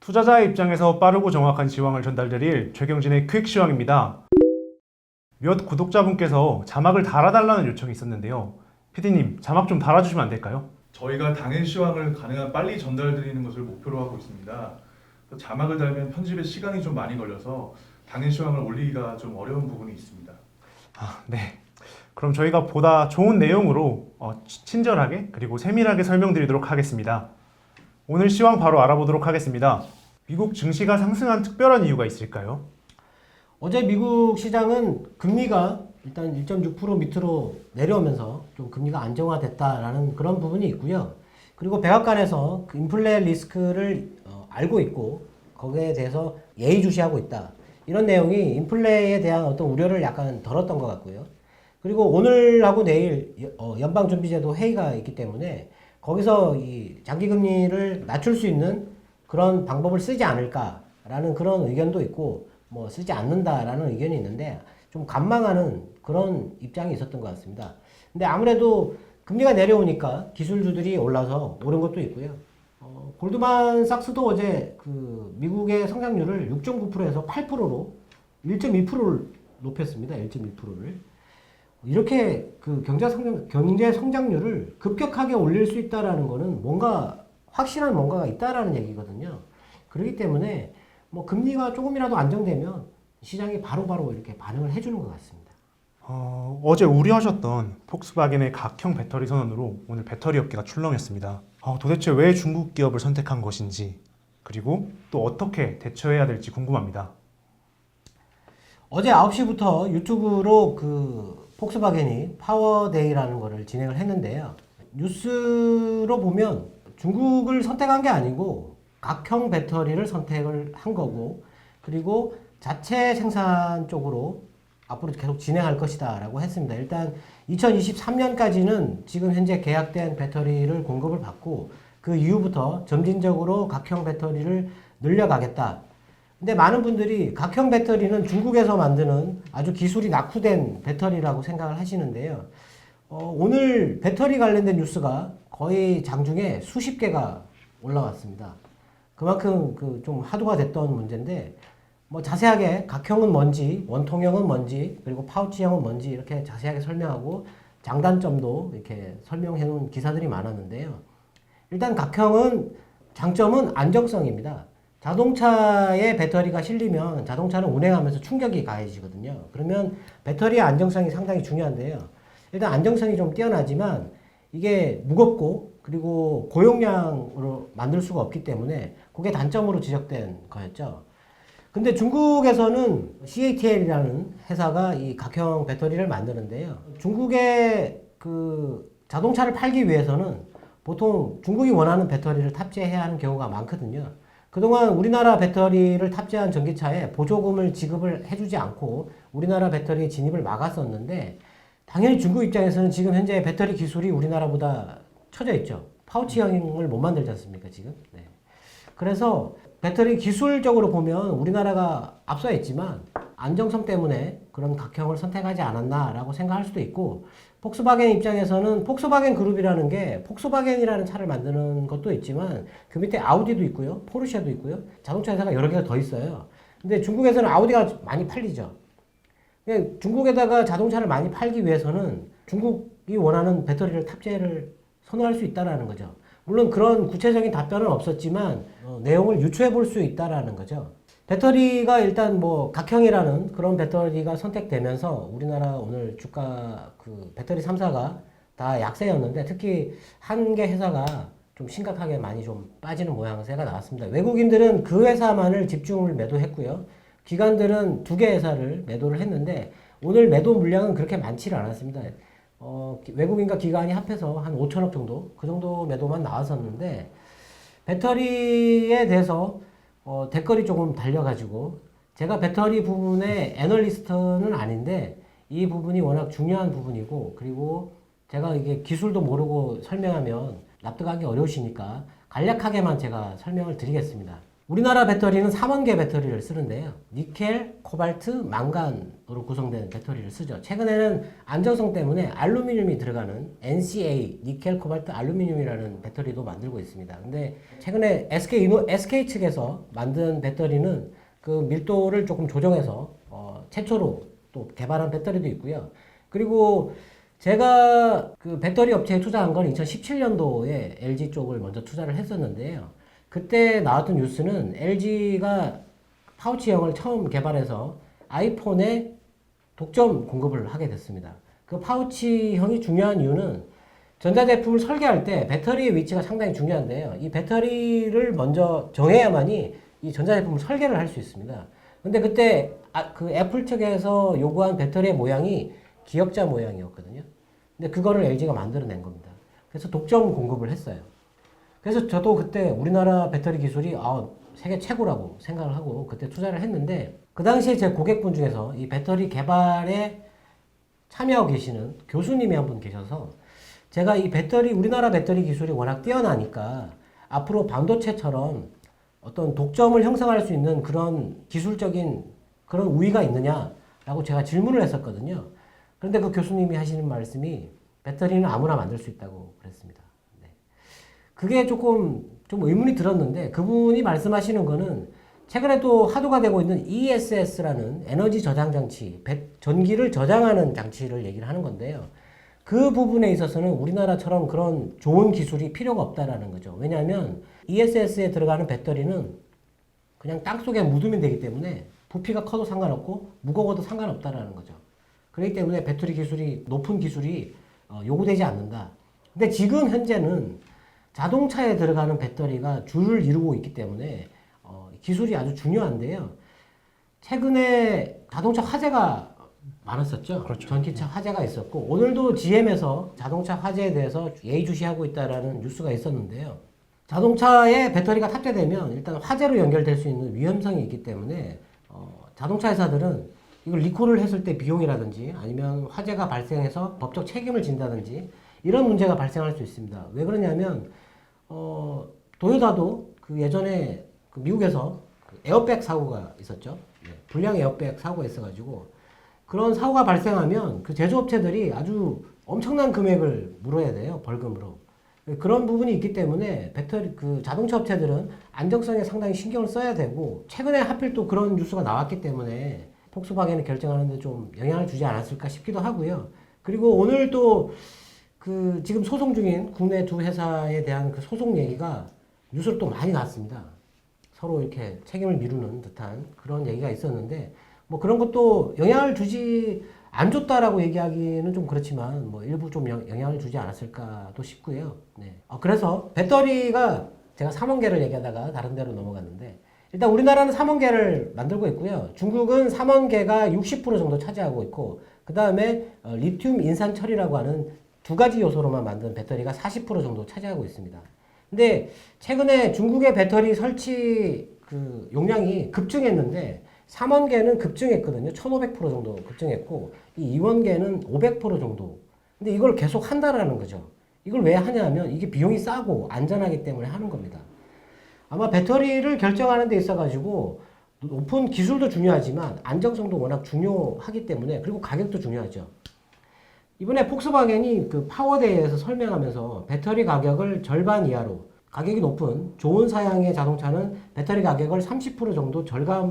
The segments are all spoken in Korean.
투자자의 입장에서 빠르고 정확한 시황을 전달드릴 최경진의 퀵 시황입니다. 몇 구독자분께서 자막을 달아달라는 요청이 있었는데요. PD님, 자막 좀 달아주시면 안 될까요? 저희가 당일 시황을 가능한 빨리 전달드리는 것을 목표로 하고 있습니다. 자막을 달면 편집에 시간이 좀 많이 걸려서 당일 시황을 올리기가 좀 어려운 부분이 있습니다. 네. 그럼 저희가 보다 좋은 내용으로 친절하게 그리고 세밀하게 설명드리도록 하겠습니다. 오늘 시황 바로 알아보도록 하겠습니다. 미국 증시가 상승한 특별한 이유가 있을까요? 어제 미국 시장은 금리가 일단 1.6% 밑으로 내려오면서 좀 금리가 안정화됐다라는 그런 부분이 있고요. 그리고 백악관에서 그 인플레 리스크를 알고 있고 거기에 대해서 예의주시하고 있다. 이런 내용이 인플레에 대한 어떤 우려를 약간 덜었던 것 같고요. 그리고 오늘하고 내일 연방준비제도 회의가 있기 때문에 거기서 이 장기금리를 낮출 수 있는 그런 방법을 쓰지 않을까라는 그런 의견도 있고 뭐 쓰지 않는다라는 의견이 있는데 좀 관망하는 그런 입장이 있었던 것 같습니다. 근데 아무래도 금리가 내려오니까 기술주들이 올라서 오른 것도 있고요. 골드만삭스도 어제 그 미국의 성장률을 6.9%에서 8%로 1.2%를 높였습니다. 1.2%를. 이렇게 그 경제 성장률을 급격하게 올릴 수 있다라는 거는 뭔가 확실한 뭔가가 있다라는 얘기거든요. 그렇기 때문에 뭐 금리가 조금이라도 안정되면 시장이 바로바로 이렇게 반응을 해주는 것 같습니다. 어제 우려하셨던 폭스바겐의 각형 배터리 선언으로 오늘 배터리 업계가 출렁였습니다. 도대체 왜 중국 기업을 선택한 것인지 그리고 또 어떻게 대처해야 될지 궁금합니다. 어제 9시부터 유튜브로 그 폭스바겐이 파워데이라는 거를 진행을 했는데요. 뉴스로 보면 중국을 선택한 게 아니고 각형 배터리를 선택을 한 거고 그리고 자체 생산 쪽으로 앞으로 계속 진행할 것이다 라고 했습니다. 일단 2023년까지는 지금 현재 계약된 배터리를 공급을 받고 그 이후부터 점진적으로 각형 배터리를 늘려가겠다. 근데 많은 분들이 각형 배터리는 중국에서 만드는 아주 기술이 낙후된 배터리라고 생각을 하시는데요. 오늘 배터리 관련된 뉴스가 거의 장중에 수십 개가 올라왔습니다. 그만큼 그 좀 화두가 됐던 문제인데 뭐 자세하게 각형은 뭔지, 원통형은 뭔지, 그리고 파우치형은 뭔지 이렇게 자세하게 설명하고 장단점도 이렇게 설명해 놓은 기사들이 많았는데요. 일단 각형은 장점은 안정성입니다. 자동차에 배터리가 실리면 자동차는 운행하면서 충격이 가해지거든요. 그러면 배터리의 안정성이 상당히 중요한데요. 일단 안정성이 좀 뛰어나지만 이게 무겁고 그리고 고용량으로 만들 수가 없기 때문에 그게 단점으로 지적된 거였죠. 근데 중국에서는 CATL이라는 회사가 이 각형 배터리를 만드는데요. 중국의 그 자동차를 팔기 위해서는 보통 중국이 원하는 배터리를 탑재해야 하는 경우가 많거든요. 그동안 우리나라 배터리를 탑재한 전기차에 보조금을 지급을 해주지 않고 우리나라 배터리 진입을 막았었는데 당연히 중국 입장에서는 지금 현재 배터리 기술이 우리나라보다 처져 있죠. 파우치형을 못 만들지 않습니까, 지금? 네. 그래서 배터리 기술적으로 보면 우리나라가 앞서 있지만 안정성 때문에 그런 각형을 선택하지 않았나라고 생각할 수도 있고 폭스바겐 입장에서는 폭스바겐 그룹이라는 게 폭스바겐이라는 차를 만드는 것도 있지만 그 밑에 아우디도 있고요. 포르쉐도 있고요. 자동차 회사가 여러 개가 더 있어요. 근데 중국에서는 아우디가 많이 팔리죠. 중국에다가 자동차를 많이 팔기 위해서는 중국이 원하는 배터리를 탑재를 선호할 수 있다라는 거죠. 물론 그런 구체적인 답변은 없었지만 내용을 유추해 볼 수 있다라는 거죠. 배터리가 일단 뭐 각형이라는 그런 배터리가 선택되면서 우리나라 오늘 주가 그 배터리 3사가 다 약세였는데 특히 한 개 회사가 좀 심각하게 많이 좀 빠지는 모양새가 나왔습니다. 외국인들은 그 회사만을 집중을 매도했고요. 기관들은 두 개 회사를 매도를 했는데 오늘 매도 물량은 그렇게 많지는 않았습니다. 외국인과 기관이 합해서 한 5천억 정도 그 정도 매도만 나왔었는데 배터리에 대해서 댓글이 조금 달려가지고 제가 배터리 부분의 애널리스트는 아닌데 이 부분이 워낙 중요한 부분이고 그리고 제가 이게 기술도 모르고 설명하면 납득하기 어려우시니까 간략하게만 제가 설명을 드리겠습니다. 우리나라 배터리는 3원계 배터리를 쓰는데요. 니켈, 코발트, 망간으로 구성된 배터리를 쓰죠. 최근에는 안정성 때문에 알루미늄이 들어가는 NCA, 니켈, 코발트, 알루미늄이라는 배터리도 만들고 있습니다. 근데 최근에 SK 측에서 만든 배터리는 그 밀도를 조금 조정해서 최초로 또 개발한 배터리도 있고요. 그리고 제가 그 배터리 업체에 투자한 건 2017년도에 LG 쪽을 먼저 투자를 했었는데요. 그때 나왔던 뉴스는 LG가 파우치형을 처음 개발해서 아이폰에 독점 공급을 하게 됐습니다. 그 파우치형이 중요한 이유는 전자제품을 설계할 때 배터리의 위치가 상당히 중요한데요. 이 배터리를 먼저 정해야만이 이 전자제품을 설계를 할 수 있습니다. 근데 그때 그 애플 측에서 요구한 배터리의 모양이 기역자 모양이었거든요. 근데 그거를 LG가 만들어낸 겁니다. 그래서 독점 공급을 했어요. 그래서 저도 그때 우리나라 배터리 기술이 세계 최고라고 생각을 하고 그때 투자를 했는데 그 당시에 제 고객분 중에서 이 배터리 개발에 참여하고 계시는 교수님이 한 분 계셔서 제가 이 우리나라 배터리 기술이 워낙 뛰어나니까 앞으로 반도체처럼 어떤 독점을 형성할 수 있는 그런 기술적인 그런 우위가 있느냐라고 제가 질문을 했었거든요. 그런데 그 교수님이 하시는 말씀이 배터리는 아무나 만들 수 있다고 그랬습니다. 그게 조금 좀 의문이 들었는데 그분이 말씀하시는 거는 최근에 또 화두가 되고 있는 ESS라는 에너지 저장 장치, 전기를 저장하는 장치를 얘기를 하는 건데요. 그 부분에 있어서는 우리나라처럼 그런 좋은 기술이 필요가 없다라는 거죠. 왜냐하면 ESS에 들어가는 배터리는 그냥 땅속에 묻으면 되기 때문에 부피가 커도 상관없고 무거워도 상관없다라는 거죠. 그렇기 때문에 배터리 기술이 높은 기술이 요구되지 않는다. 근데 지금 현재는 자동차에 들어가는 배터리가 줄을 이루고 있기 때문에 기술이 아주 중요한데요. 최근에 자동차 화재가 많았었죠. 그렇죠. 전기차 화재가 있었고 오늘도 GM에서 자동차 화재에 대해서 예의주시하고 있다라는 뉴스가 있었는데요. 자동차에 배터리가 탑재되면 일단 화재로 연결될 수 있는 위험성이 있기 때문에 자동차 회사들은 이걸 리콜을 했을 때 비용이라든지 아니면 화재가 발생해서 법적 책임을 진다든지 이런 문제가 발생할 수 있습니다. 왜 그러냐면 도요타도 그 예전에 그 미국에서 그 에어백 사고가 있었죠. 불량 에어백 사고가 있어가지고 그런 사고가 발생하면 그 제조업체들이 아주 엄청난 금액을 물어야 돼요. 벌금으로. 그런 부분이 있기 때문에 그 자동차 업체들은 안정성에 상당히 신경을 써야 되고 최근에 하필 또 그런 뉴스가 나왔기 때문에 폭스바겐을 결정하는데 좀 영향을 주지 않았을까 싶기도 하고요. 그리고 오늘 또 그 지금 소송 중인 국내 두 회사에 대한 그 소송 얘기가 뉴스로 또 많이 나왔습니다. 서로 이렇게 책임을 미루는 듯한 그런 얘기가 있었는데 뭐 그런 것도 영향을 주지 안 줬다라고 얘기하기는 좀 그렇지만 뭐 일부 좀 영향을 주지 않았을까도 싶고요. 네. 그래서 배터리가 제가 3원계를 얘기하다가 다른 데로 넘어갔는데 일단 우리나라는 3원계를 만들고 있고요. 중국은 3원계가 60% 정도 차지하고 있고 그 다음에 리튬 인산 처리라고 하는 두 가지 요소로만 만든 배터리가 40% 정도 차지하고 있습니다. 근데 최근에 중국의 배터리 설치 그 용량이 급증했는데 3원계는 급증했거든요. 1500% 정도 급증했고 이 2원계는 500% 정도. 근데 이걸 계속 한다라는 거죠. 이걸 왜 하냐면 이게 비용이 싸고 안전하기 때문에 하는 겁니다. 아마 배터리를 결정하는 데 있어가지고 높은 기술도 중요하지만 안정성도 워낙 중요하기 때문에 그리고 가격도 중요하죠. 이번에 폭스바겐이 그 파워데이에서 설명하면서 배터리 가격을 절반 이하로 가격이 높은 좋은 사양의 자동차는 배터리 가격을 30% 정도 절감을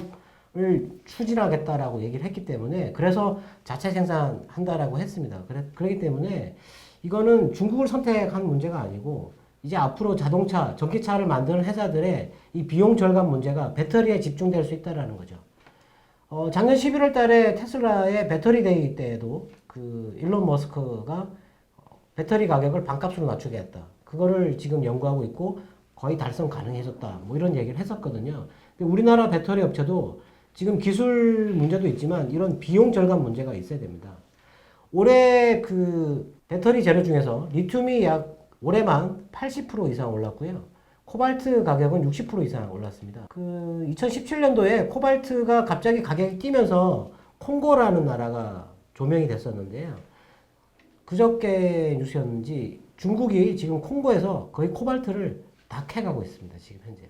추진하겠다라고 얘기를 했기 때문에 그래서 자체 생산한다라고 했습니다. 그렇기 때문에 이거는 중국을 선택한 문제가 아니고 이제 앞으로 자동차, 전기차를 만드는 회사들의 이 비용 절감 문제가 배터리에 집중될 수 있다라는 거죠. 작년 11월 달에 테슬라의 배터리 데이 때에도 그 일론 머스크가 배터리 가격을 반값으로 낮추겠다. 그거를 지금 연구하고 있고 거의 달성 가능해졌다. 뭐 이런 얘기를 했었거든요. 근데 우리나라 배터리 업체도 지금 기술 문제도 있지만 이런 비용 절감 문제가 있어야 됩니다. 올해 그 배터리 재료 중에서 리튬이 약 올해만 80% 이상 올랐고요. 코발트 가격은 60% 이상 올랐습니다. 그 2017년도에 코발트가 갑자기 가격이 뛰면서 콩고라는 나라가 조명이 됐었는데요. 그저께 뉴스였는지 중국이 지금 콩고에서 거의 코발트를 다 캐가고 있습니다. 지금 현재.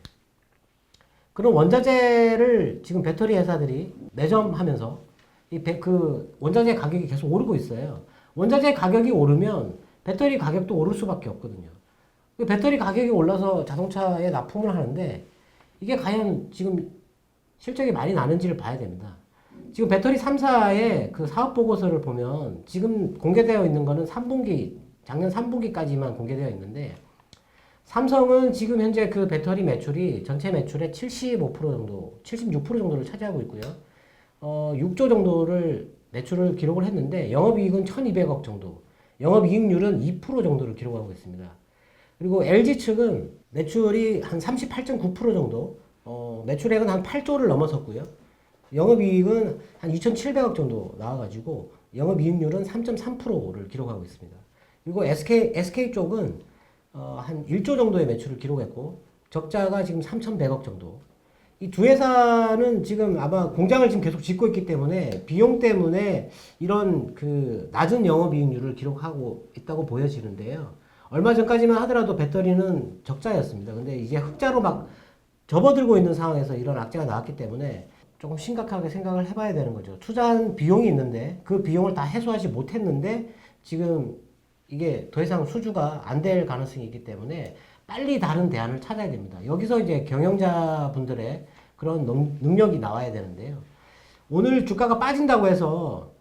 그런 원자재를 지금 배터리 회사들이 매점하면서 그 원자재 가격이 계속 오르고 있어요. 원자재 가격이 오르면 배터리 가격도 오를 수밖에 없거든요. 그 배터리 가격이 올라서 자동차에 납품을 하는데 이게 과연 지금 실적이 많이 나는지를 봐야 됩니다. 지금 배터리 3사의 그 사업 보고서를 보면 지금 공개되어 있는 거는 3분기, 작년 3분기까지만 공개되어 있는데 삼성은 지금 현재 그 배터리 매출이 전체 매출의 75% 정도, 76% 정도를 차지하고 있고요. 6조 정도를 매출을 기록을 했는데 영업이익은 1,200억 정도, 영업이익률은 2% 정도를 기록하고 있습니다. 그리고 LG 측은 매출이 한 38.9% 정도, 매출액은 한 8조를 넘어섰고요. 영업이익은 한 2,700억 정도 나와가지고 영업이익률은 3.3%를 기록하고 있습니다. 그리고 SK 쪽은 한 1조 정도의 매출을 기록했고 적자가 지금 3,100억 정도. 이 두 회사는 지금 아마 공장을 지금 계속 짓고 있기 때문에 비용 때문에 이런 그 낮은 영업이익률을 기록하고 있다고 보여지는데요. 얼마 전까지만 하더라도 배터리는 적자였습니다. 근데 이제 흑자로 막 접어들고 있는 상황에서 이런 악재가 나왔기 때문에 조금 심각하게 생각을 해봐야 되는 거죠. 투자한 비용이 있는데 그 비용을 다 해소하지 못했는데 지금 이게 더 이상 수주가 안 될 가능성이 있기 때문에 빨리 다른 대안을 찾아야 됩니다. 여기서 이제 경영자분들의 그런 능력이 나와야 되는데요. 오늘 주가가 빠진다고 해서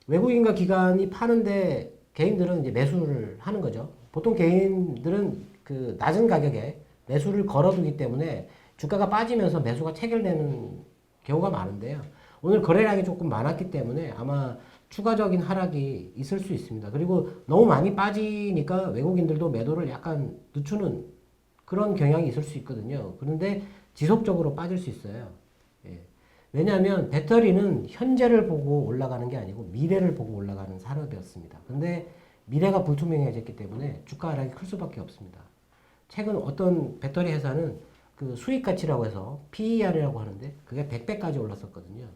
외국인과 기관이 파는데 개인들은 이제 매수를 하는 거죠. 보통 개인들은 그 낮은 가격에 매수를 걸어두기 때문에 주가가 빠지면서 매수가 체결되는 경우가 많은데요. 오늘 거래량이 조금 많았기 때문에 아마 추가적인 하락이 있을 수 있습니다. 그리고 너무 많이 빠지니까 외국인들도 매도를 약간 늦추는 그런 경향이 있을 수 있거든요. 그런데 지속적으로 빠질 수 있어요. 예. 왜냐하면 배터리는 현재를 보고 올라가는 게 아니고 미래를 보고 올라가는 산업이었습니다. 근데 미래가 불투명해졌기 때문에 주가 하락이 클 수밖에 없습니다. 최근 어떤 배터리 회사는 그 수익 가치라고 해서 PER이라고 하는데 그게 100배까지 올랐었거든요.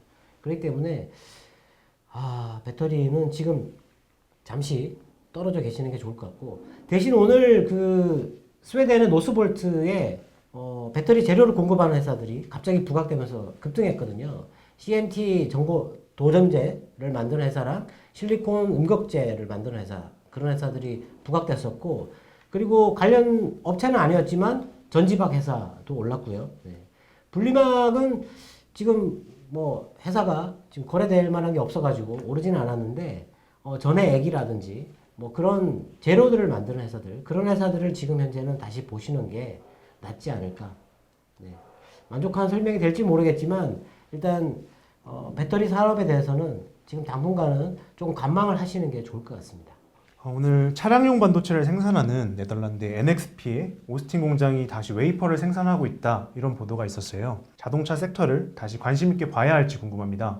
그렇기 때문에 배터리는 지금 잠시 떨어져 계시는 게 좋을 것 같고 대신 오늘 그 스웨덴의 노스볼트에 배터리 재료를 공급하는 회사들이 갑자기 부각되면서 급등했거든요. CMT 전고 도점제를 만드는 회사랑 실리콘 음극재를 만드는 회사 그런 회사들이 부각됐었고 그리고 관련 업체는 아니었지만 전지박 회사도 올랐고요. 네. 분리막은 지금 뭐 회사가 지금 거래될 만한 게 없어가지고 오르지는 않았는데 전해 액이라든지 뭐 그런 재료들을 만드는 회사들 그런 회사들을 지금 현재는 다시 보시는 게 낫지 않을까. 네. 만족한 설명이 될지 모르겠지만 일단 배터리 산업에 대해서는 지금 당분간은 조금 관망을 하시는 게 좋을 것 같습니다. 오늘 차량용 반도체를 생산하는 네덜란드의 NXP의 오스틴 공장이 다시 웨이퍼를 생산하고 있다 이런 보도가 있었어요. 자동차 섹터를 다시 관심 있게 봐야 할지 궁금합니다.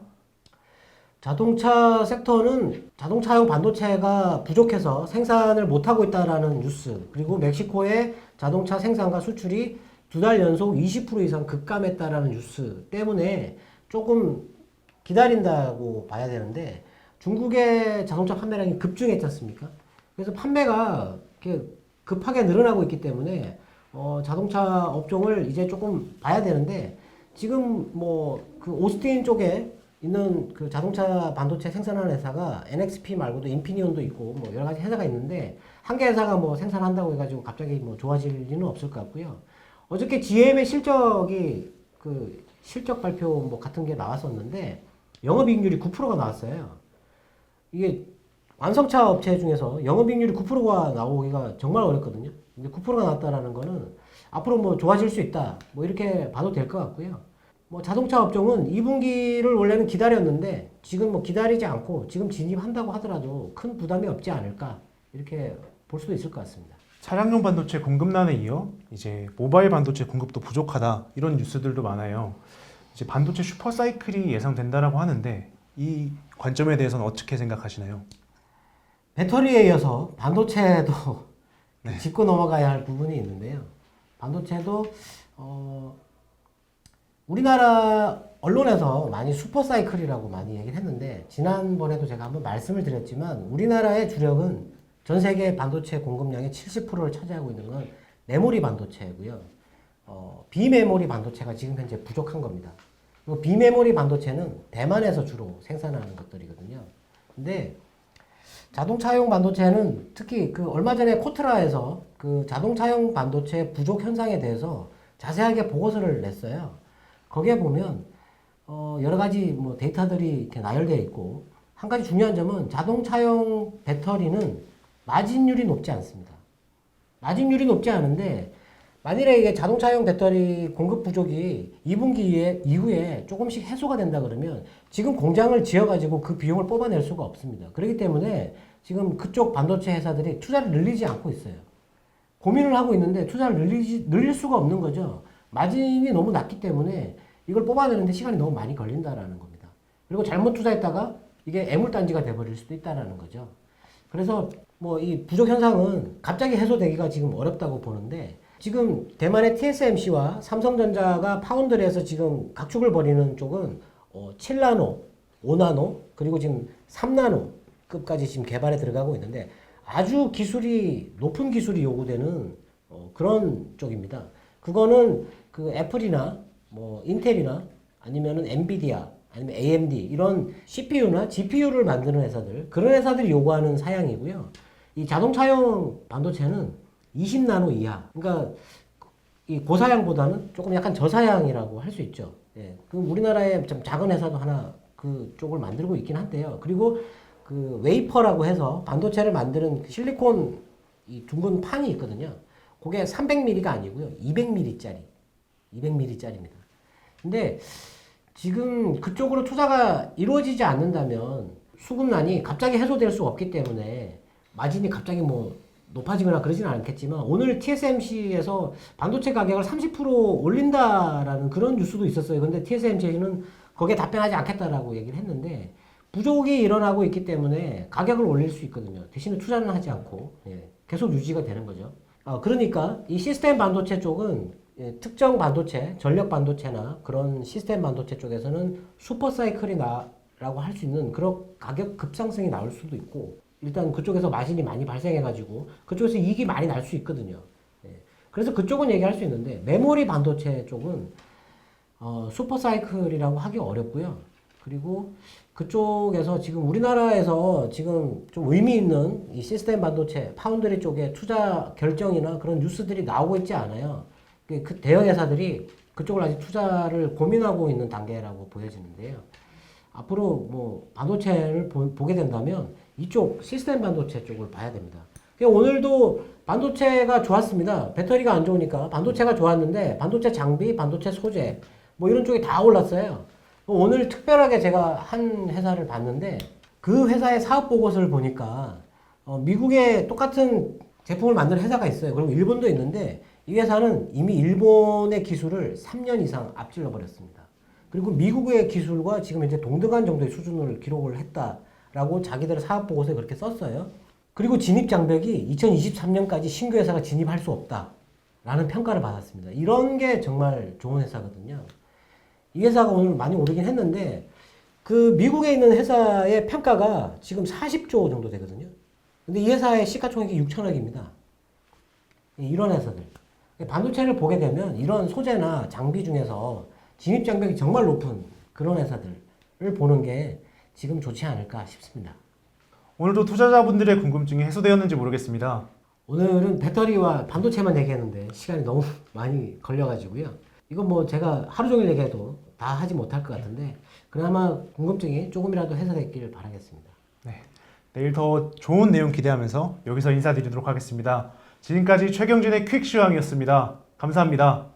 자동차 섹터는 자동차용 반도체가 부족해서 생산을 못하고 있다라는 뉴스 그리고 멕시코의 자동차 생산과 수출이 2달 연속 20% 이상 급감했다라는 뉴스 때문에 조금 기다린다고 봐야 되는데 중국의 자동차 판매량이 급증했지 않습니까? 그래서 판매가 이렇게 급하게 늘어나고 있기 때문에 자동차 업종을 이제 조금 봐야 되는데 지금 뭐 그 오스틴 쪽에 있는 그 자동차 반도체 생산하는 회사가 NXP 말고도 인피니온도 있고 뭐 여러 가지 회사가 있는데 한 개 회사가 뭐 생산한다고 해가지고 갑자기 뭐 좋아질 리는 없을 것 같고요. 어저께 GM의 실적이 그 실적 발표 뭐 같은 게 나왔었는데 영업이익률이 9%가 나왔어요. 이게 완성차 업체 중에서 영업이익률이 9%가 나오기가 정말 어렵거든요. 근데 9%가 나왔다라는 거는 앞으로 뭐 좋아질 수 있다. 뭐 이렇게 봐도 될 것 같고요. 뭐 자동차 업종은 2분기를 원래는 기다렸는데 지금 뭐 기다리지 않고 지금 진입한다고 하더라도 큰 부담이 없지 않을까 이렇게 볼 수도 있을 것 같습니다. 차량용 반도체 공급난에 이어 이제 모바일 반도체 공급도 부족하다 이런 뉴스들도 많아요. 이제 반도체 슈퍼 사이클이 예상된다라고 하는데 이 관점에 대해서는 어떻게 생각하시나요? 배터리에 이어서 반도체도 네. 짚고 넘어가야 할 부분이 있는데요. 반도체도 우리나라 언론에서 많이 슈퍼사이클이라고 많이 얘기를 했는데 지난번에도 제가 한번 말씀을 드렸지만 우리나라의 주력은 전 세계 반도체 공급량의 70%를 차지하고 있는 건 메모리 반도체고요. 비메모리 반도체가 지금 현재 부족한 겁니다. 그리고 비메모리 반도체는 대만에서 주로 생산하는 것들이거든요. 근데 자동차용 반도체는 특히 그 얼마 전에 코트라에서 그 자동차용 반도체 부족 현상에 대해서 자세하게 보고서를 냈어요. 거기에 보면 여러 가지 뭐 데이터들이 이렇게 나열되어 있고 한 가지 중요한 점은 자동차용 배터리는 마진율이 높지 않습니다. 마진율이 높지 않은데 만일에 이게 자동차용 배터리 공급 부족이 2분기 이후에 조금씩 해소가 된다 그러면 지금 공장을 지어가지고 그 비용을 뽑아낼 수가 없습니다. 그렇기 때문에 지금 그쪽 반도체 회사들이 투자를 늘리지 않고 있어요. 고민을 하고 있는데 투자를 늘릴 수가 없는 거죠. 마진이 너무 낮기 때문에 이걸 뽑아내는데 시간이 너무 많이 걸린다라는 겁니다. 그리고 잘못 투자했다가 이게 애물단지가 돼버릴 수도 있다라는 거죠. 그래서 뭐 이 부족 현상은 갑자기 해소되기가 지금 어렵다고 보는데 지금 대만의 TSMC와 삼성전자가 파운드리에서 지금 각축을 벌이는 쪽은 7나노, 5나노, 그리고 지금 3나노급까지 지금 개발에 들어가고 있는데 아주 기술이 높은 기술이 요구되는 그런 쪽입니다. 그거는 그 애플이나 뭐 인텔이나 아니면은 엔비디아 아니면 AMD 이런 CPU나 GPU를 만드는 회사들 그런 회사들이 요구하는 사양이고요. 이 자동차용 반도체는 20나노 이하. 그러니까 이 고사양보다는 조금 약간 저사양이라고 할 수 있죠. 예. 그 우리나라에 좀 작은 회사도 하나 그 쪽을 만들고 있긴 한데요. 그리고 그 웨이퍼라고 해서 반도체를 만드는 실리콘 이 둥근 판이 있거든요. 그게 300mm가 아니고요. 200mm짜리입니다. 근데 지금 그쪽으로 투자가 이루어지지 않는다면 수급난이 갑자기 해소될 수 없기 때문에 마진이 갑자기 뭐 높아지거나 그러지는 않겠지만 오늘 TSMC에서 반도체 가격을 30% 올린다라는 그런 뉴스도 있었어요. 근데 TSMC는 거기에 답변하지 않겠다라고 얘기를 했는데 부족이 일어나고 있기 때문에 가격을 올릴 수 있거든요. 대신에 투자는 하지 않고 계속 유지가 되는 거죠. 그러니까 이 시스템 반도체 쪽은 특정 반도체, 전력 반도체나 그런 시스템 반도체 쪽에서는 슈퍼 사이클이 라고 할 수 있는 그런 가격 급상승이 나올 수도 있고 일단 그쪽에서 마진이 많이 발생해가지고 그쪽에서 이익이 많이 날 수 있거든요. 그래서 그쪽은 얘기할 수 있는데 메모리 반도체 쪽은 슈퍼 사이클이라고 하기 어렵고요. 그리고 그쪽에서 지금 우리나라에서 지금 좀 의미 있는 이 시스템 반도체, 파운드리 쪽에 투자 결정이나 그런 뉴스들이 나오고 있지 않아요. 그 대형 회사들이 그쪽을 아직 투자를 고민하고 있는 단계라고 보여지는데요. 앞으로 뭐 반도체를 보게 된다면 이쪽 시스템 반도체 쪽을 봐야 됩니다. 오늘도 반도체가 좋았습니다. 배터리가 안 좋으니까 반도체가 좋았는데 반도체 장비, 반도체 소재 뭐 이런 쪽이 다 올랐어요. 오늘 특별하게 제가 한 회사를 봤는데 그 회사의 사업 보고서를 보니까 미국에 똑같은 제품을 만드는 회사가 있어요. 그리고 일본도 있는데 이 회사는 이미 일본의 기술을 3년 이상 앞질러 버렸습니다. 그리고 미국의 기술과 지금 이제 동등한 정도의 수준을 기록을 했다라고 자기들의 사업 보고서에 그렇게 썼어요. 그리고 진입 장벽이 2023년까지 신규 회사가 진입할 수 없다라는 평가를 받았습니다. 이런 게 정말 좋은 회사거든요. 이 회사가 오늘 많이 오르긴 했는데 그 미국에 있는 회사의 평가가 지금 40조 정도 되거든요. 근데 이 회사의 시가총액이 6천억입니다. 이런 회사들. 반도체를 보게 되면 이런 소재나 장비 중에서 진입 장벽이 정말 높은 그런 회사들을 보는 게 지금 좋지 않을까 싶습니다. 오늘도 투자자분들의 궁금증이 해소되었는지 모르겠습니다. 오늘은 배터리와 반도체만 얘기했는데 시간이 너무 많이 걸려가지고요. 이건 뭐 제가 하루 종일 얘기해도 다 하지 못할 것 같은데 그나마 궁금증이 조금이라도 해소됐기를 바라겠습니다. 네, 내일 더 좋은 내용 기대하면서 여기서 인사드리도록 하겠습니다. 지금까지 최경진의 퀵시황이었습니다. 감사합니다.